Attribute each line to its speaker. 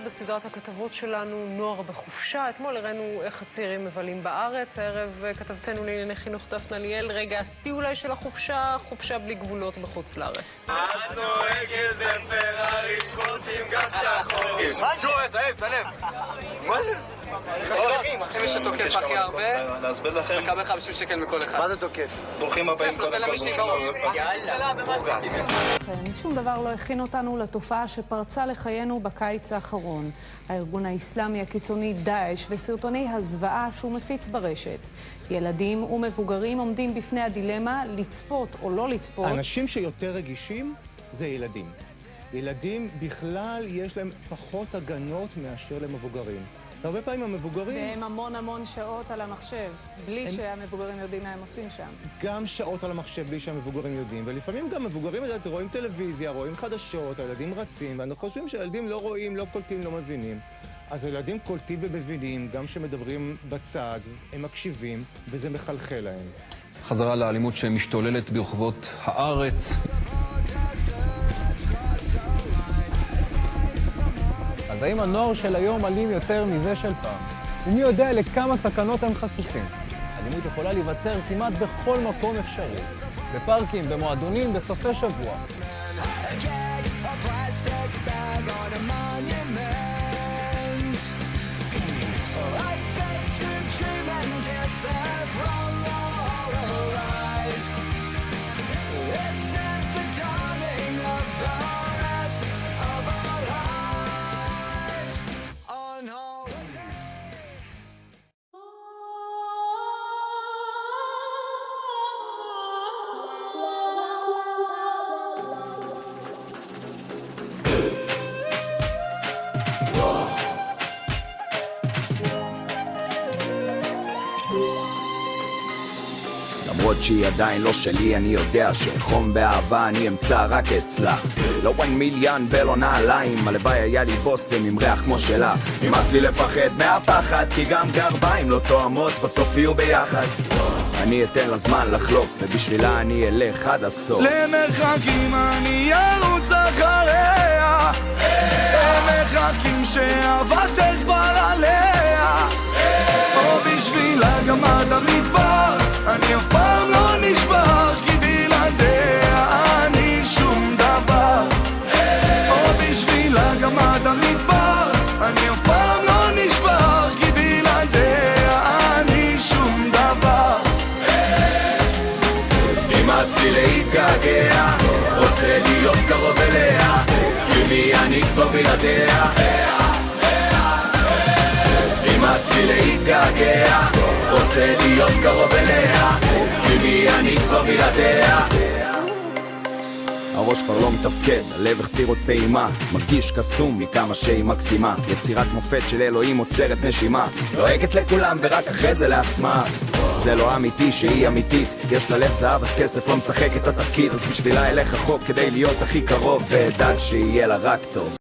Speaker 1: בסדרת הכתבות שלנו נוער בחופשה. אתמול הראינו איך הצעירים מבלים בארץ. הערב כתבתנו לענייני חינוך דפנה ליאל. רגע השיא אולי של החופשה, חופשה בלי גבולות בחוץ לארץ.
Speaker 2: את נוהגת בפרארי, קורטים גם שחור. תשמע, תלב. מה זה?
Speaker 3: אחים יש שתוקף הכי הרבה.
Speaker 2: להסביר לכם.
Speaker 3: מקבל 50 שקל מכל אחד.
Speaker 2: מה זה תוקף? ברוכים הבאים כל
Speaker 4: שום דבר לא הכין אותנו לתופעה שפרצה לחיינו בקיץ האחרון. הארגון האסלאמי הקיצוני דאעש וסרטוני הזוועה שהוא מפיץ ברשת. ילדים ומבוגרים עומדים בפני הדילמה לצפות או לא לצפות.
Speaker 5: האנשים שיותר רגישים זה ילדים. ילדים בכלל יש להם פחות הגנות מאשר למבוגרים. הרבה פעמים המבוגרים...
Speaker 4: והם המון שעות על המחשב, בלי שהמבוגרים יודעים מה הם עושים שם.
Speaker 5: גם שעות על המחשב בלי שהמבוגרים יודעים, ולפעמים גם מבוגרים רואים טלוויזיה, רואים חדשות, הילדים רצים, ואנחנו חושבים שהילדים לא רואים, לא קולטים, לא מבינים. אז הילדים קולטים ומבינים, גם שמדברים בצד, הם מקשיבים, וזה מחלחל להם.
Speaker 6: חזרה לאלימות שמשתוללת ברחובות הארץ.
Speaker 7: אז האם הנוער של היום אלים יותר מזה של פעם? ומי יודע לכמה סכנות הם חשופים? אלימות יכולה להיווצר כמעט בכל מקום אפשרי. בפארקים, במועדונים, בסופי שבוע.
Speaker 8: למרות שהיא עדיין לא שלי, אני יודע שחום באהבה אני אמצא רק אצלה. לא 1 מיליון ולא נעליים, הלוואי היה לי בוסם עם ריח כמו שלה. נמאס לי לפחד מהפחד, כי גם גרביים לא תואמות, בסוף יהיו ביחד. אני אתן לה זמן לחלוף, ובשבילה אני אלך עד הסוף.
Speaker 2: למרחקים אני ארוץ אחריה, הם מחכים שאהבתך כבר עליה, או בשבילה גם עד המדבר אני אף פעם לא נשבר, כי בלעדיה אני שום דבר, או בשבילה גם עד המדבר אני אף פעם לא נשבר, כי בלעדיה אני שום דבר. נמאס לי להתגעגע, רוצה להיות קרוב אליה, כי מי אני כבר בלעדיה. נמאס לי להתגעגע, רוצה להיות קרוב אליה, כי מי אני כבר בלעדיה.
Speaker 8: הראש כבר לא מתפקד, הלב החסיר עוד פעימה, מרגיש קסום מכמה שהיא מקסימה, יצירת מופת של אלוהים עוצרת נשימה, דואגת לכולם ורק אחרי זה לעצמה. זה לא אמיתי שהיא אמיתית, יש לה לב זהב אז כסף לא משחק את התפקיד, אז בשבילה אלך רחוק כדי להיות הכי קרוב, ודעת שיהיה לה רק טוב.